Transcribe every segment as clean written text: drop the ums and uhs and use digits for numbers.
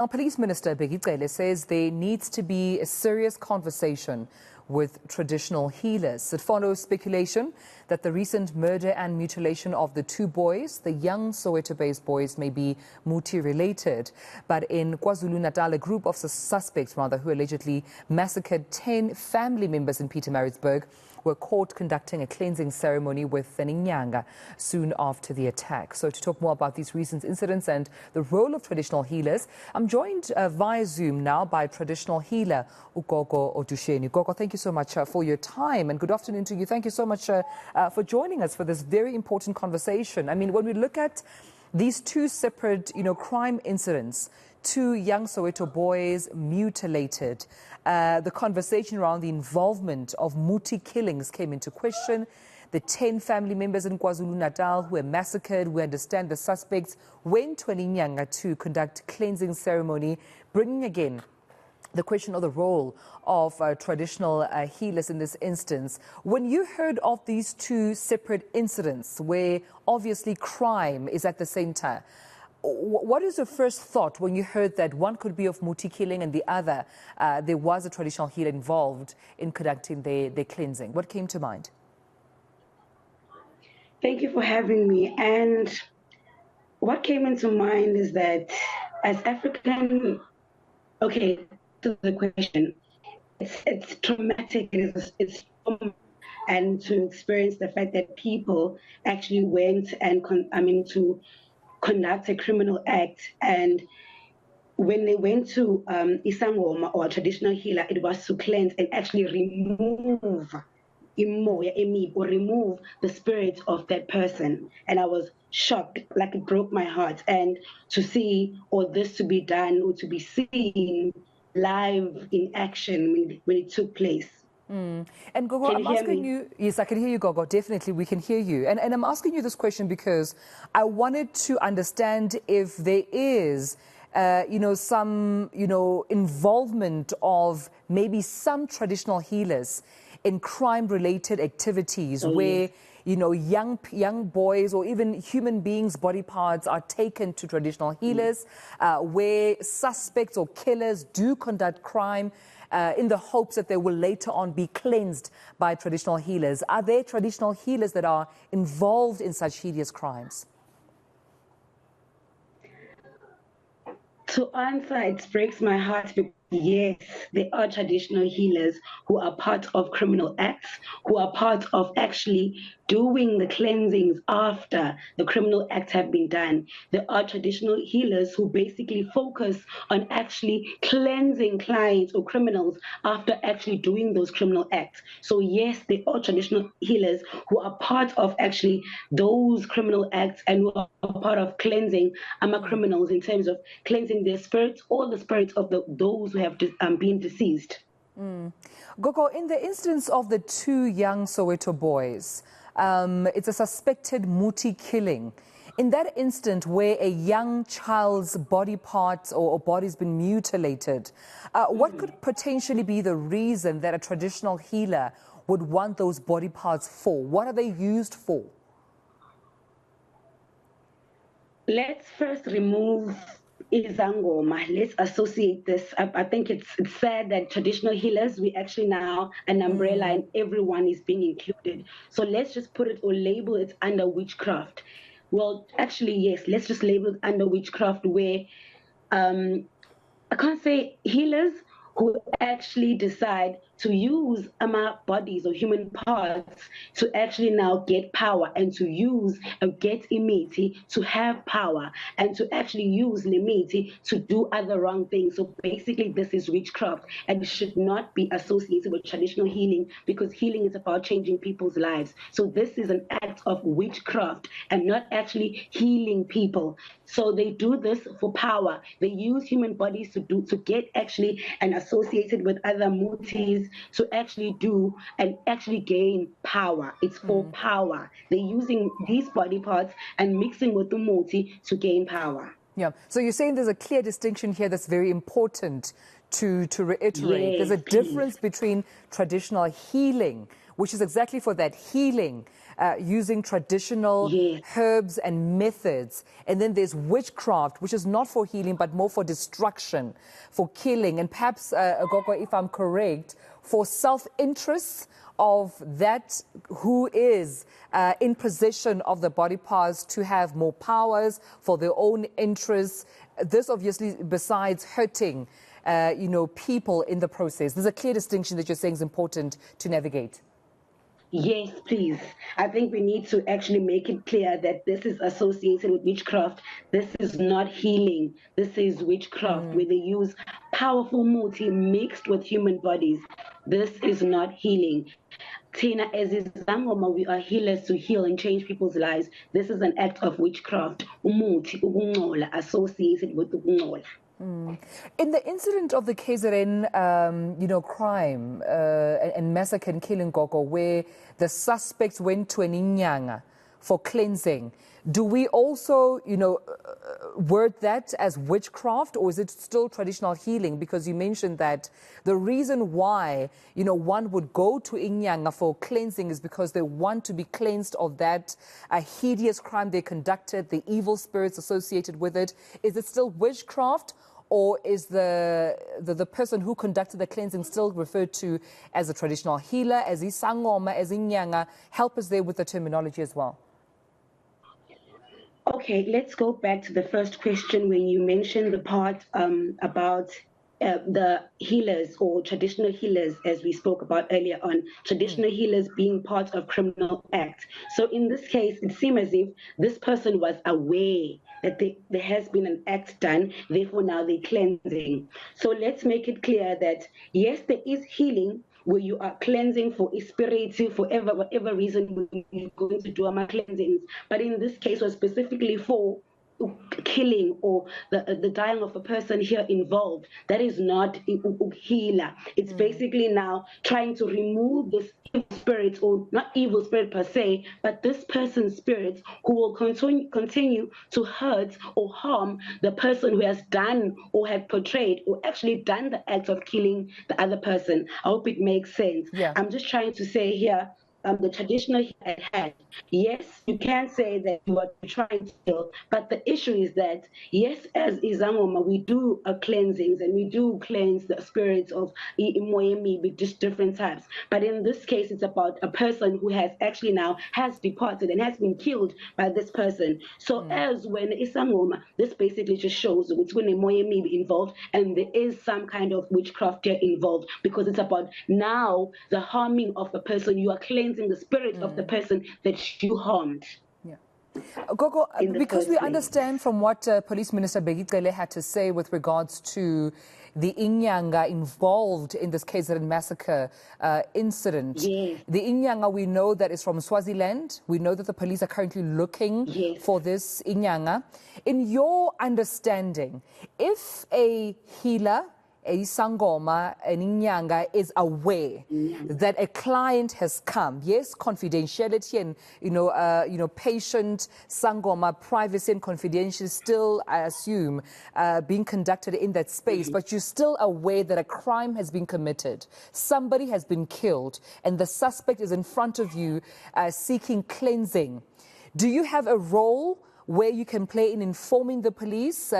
Our Police Minister Bheki Cele says there needs to be a serious conversation with traditional healers. It follows speculation that the recent murder and mutilation of the two boys, the young Soweto-based boys, may be muthi-related. But in KwaZulu-Natal, a group of suspects, who allegedly massacred 10 family members in Pietermaritzburg, were caught conducting a cleansing ceremony with an Inyanga soon after the attack. So to talk more about these recent incidents and the role of traditional healers, I'm joined via Zoom now by Traditional Healer Gogo Odusheni. Gogo, thank you so much for your time and good afternoon to you. Thank you so much for joining us for this very important conversation. I mean, when we look at these two separate, crime incidents, two young Soweto boys mutilated. The conversation around the involvement of muti killings came into question. The 10 family members in KwaZulu-Natal who were massacred, we understand the suspects went to an Inyanga to conduct cleansing ceremony, bringing again the question of the role of traditional healers in this instance. When you heard of these two separate incidents where obviously crime is at the center, what is your first thought when you heard that one could be of muti killing and the other, there was a traditional healer involved in conducting their cleansing? What came to mind? Thank you for having me. And what came into mind is that as African, okay, to the question, it's traumatic, it's and to experience the fact that people actually went and to conduct a criminal act, and when they went to Isangoma or a traditional healer, it was to cleanse and actually remove the spirit of that person. And I was shocked, like it broke my heart. And to see all this to be done or to be seen live in action when it took place. And Gogo, I'm asking you, yes, I can hear you, Gogo, definitely we can hear you. And I'm asking you this question because I wanted to understand if there is, some, involvement of maybe some traditional healers in crime-related activities where, young boys or even human beings' body parts are taken to traditional healers, where suspects or killers do conduct crime in the hopes that they will later on be cleansed by traditional healers. Are there traditional healers that are involved in such hideous crimes? To answer, it breaks my heart because yes, there are traditional healers who are part of criminal acts, who are part of actually doing the cleansings after the criminal acts have been done. There are traditional healers who basically focus on actually cleansing clients or criminals after actually doing those criminal acts. So yes, there are traditional healers who are part of actually those criminal acts and who are part of cleansing criminals in terms of cleansing their spirits, all the spirits of those who have been deceased. Gogo, in the instance of the two young Soweto boys, it's a suspected muti killing. In that instant where a young child's body parts or body's been mutilated, what could potentially be the reason that a traditional healer would want those body parts for? What are they used for? Let's first remove Izangoma. Let's associate this. I think it's sad that traditional healers, we actually now an umbrella and everyone is being included. So let's just put it or label it under witchcraft. Well, actually, yes, let's just label it under witchcraft where I can't say healers who actually decide to use bodies or human parts to actually now get power and to use and get imiti to have power and to actually use limiti to do other wrong things. So basically this is witchcraft and it should not be associated with traditional healing because healing is about changing people's lives. So this is an act of witchcraft and not actually healing people. So they do this for power. They use human bodies to get actually and associated with other mutis to actually do and actually gain power. It's for power. They're using these body parts and mixing with the muti to gain power. Yeah. So you're saying there's a clear distinction here that's very important to reiterate. Yes, there's a please. difference between traditional healing, which is exactly for that healing, using traditional Yes. herbs and methods. And then there's witchcraft, which is not for healing, but more for destruction, for killing. And perhaps, Gogo, if I'm correct, for self-interest of that who is in possession of the body parts to have more powers for their own interests. This obviously, besides hurting, people in the process. There's a clear distinction that you're saying is important to navigate. Yes, please. I think we need to actually make it clear that this is associated with witchcraft. This is not healing. This is witchcraft where they use powerful muthi mixed with human bodies. This is not healing. Tina, as izangoma, we are healers to heal and change people's lives. This is an act of witchcraft. Umuthi, ukuncola, associated with ukuncola. In the incident of the KZN, crime and massacre and killing, Gogo, where the suspects went to an Inyanga for cleansing, do we also, word that as witchcraft, or is it still traditional healing? Because you mentioned that the reason why, one would go to Inyanga for cleansing is because they want to be cleansed of that hideous crime they conducted, the evil spirits associated with it. Is it still witchcraft? Or is the person who conducted the cleansing still referred to as a traditional healer, as isangoma, as inyanga? Help us there with the terminology as well. Okay, let's go back to the first question when you mentioned the part about the healers or traditional healers, as we spoke about earlier on, traditional healers being part of criminal act. So in this case, it seems as if this person was aware that there has been an act done, therefore now they're cleansing. So let's make it clear that yes, there is healing where you are cleansing for a spirit, for whatever reason you're going to do cleansings. But in this case was specifically for killing or the dying of a person here involved. That is not healer. It's basically now trying to remove this evil spirit, or not evil spirit per se, but this person's spirit who will continue to hurt or harm the person who has done or had portrayed or actually done the act of killing the other person. I hope it makes sense. Yeah. I'm just trying to say here, the traditional at hand. Yes, you can say that you are trying to heal, but the issue is that, yes, as Izangoma, we do cleansings and we do cleanse the spirits of Imoyemi with just different types. But in this case, it's about a person who has actually now has departed and has been killed by this person. So as when Isangoma, this basically just shows it's when Imoyemi involved and there is some kind of witchcraft here involved, because it's about now the harming of the person. You are cleansing the spirit of the person that you harmed. Yeah. Gogo, because we understand from what Police Minister Bheki Cele had to say with regards to the Inyanga involved in this KZN massacre incident. Yes. The Inyanga, we know that is from Swaziland. We know that the police are currently looking for this Inyanga. In your understanding, if a healer, a sangoma, an inyanga is aware that a client has come, yes, confidentiality and patient sangoma privacy and confidentiality still, I assume, being conducted in that space, but you're still aware that a crime has been committed, somebody has been killed, and the suspect is in front of you seeking cleansing. Do you have a role where you can play in informing the police?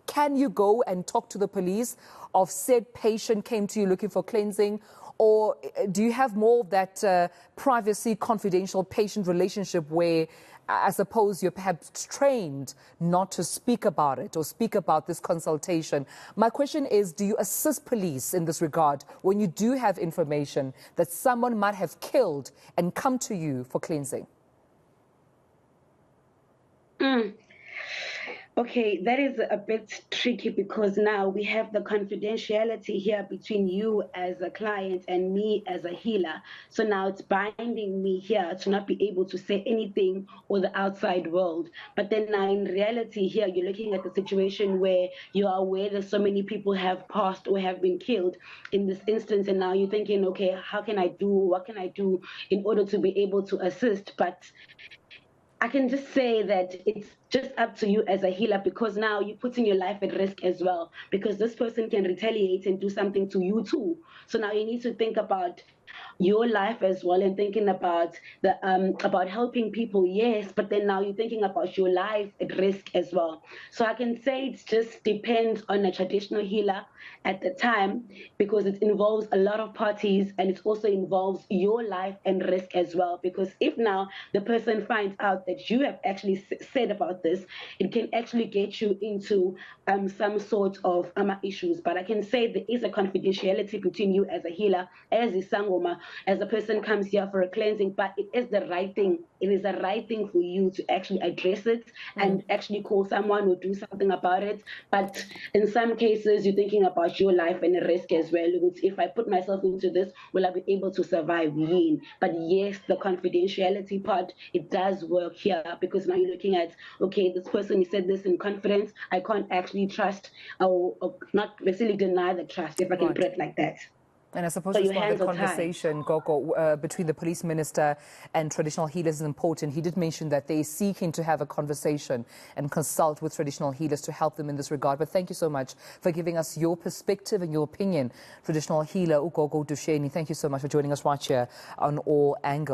Can you go and talk to the police of said patient came to you looking for cleansing? Or do you have more of that privacy, confidential patient relationship where I suppose you're perhaps trained not to speak about it or speak about this consultation? My question is, do you assist police in this regard when you do have information that someone might have killed and come to you for cleansing? Okay, that is a bit tricky because now we have the confidentiality here between you as a client and me as a healer. So now it's binding me here to not be able to say anything or the outside world. But then now in reality here, you're looking at the situation where you are aware that so many people have passed or have been killed in this instance. And now you're thinking, okay, what can I do in order to be able to assist? But I can just say that it's just up to you as a healer, because now you're putting your life at risk as well, because this person can retaliate and do something to you too. So now you need to think about your life as well, and thinking about the about helping people, yes, but then now you're thinking about your life at risk as well. So I can say it just depends on a traditional healer at the time, because it involves a lot of parties, and it also involves your life and risk as well, because if now the person finds out that you have actually said about this, it can actually get you into some sort of issues. But I can say there is a confidentiality between you as a healer, as a sangoma, as a person comes here for a cleansing, but it is the right thing. It is the right thing for you to actually address it and actually call someone or do something about it. But in some cases, you're thinking about your life and the risk as well. If I put myself into this, will I be able to survive? But yes, the confidentiality part, it does work here, because now you're looking at, okay, this person, he said this in confidence. I can't actually trust or not necessarily deny the trust, if I can put it like that. And I suppose So that's your why the hands are tied. conversation, Gogo, between the police minister and traditional healers is important. He did mention that they're seeking to have a conversation and consult with traditional healers to help them in this regard. But thank you so much for giving us your perspective and your opinion. Traditional healer Gogo Odusheni, thank you so much for joining us right here on All Angles.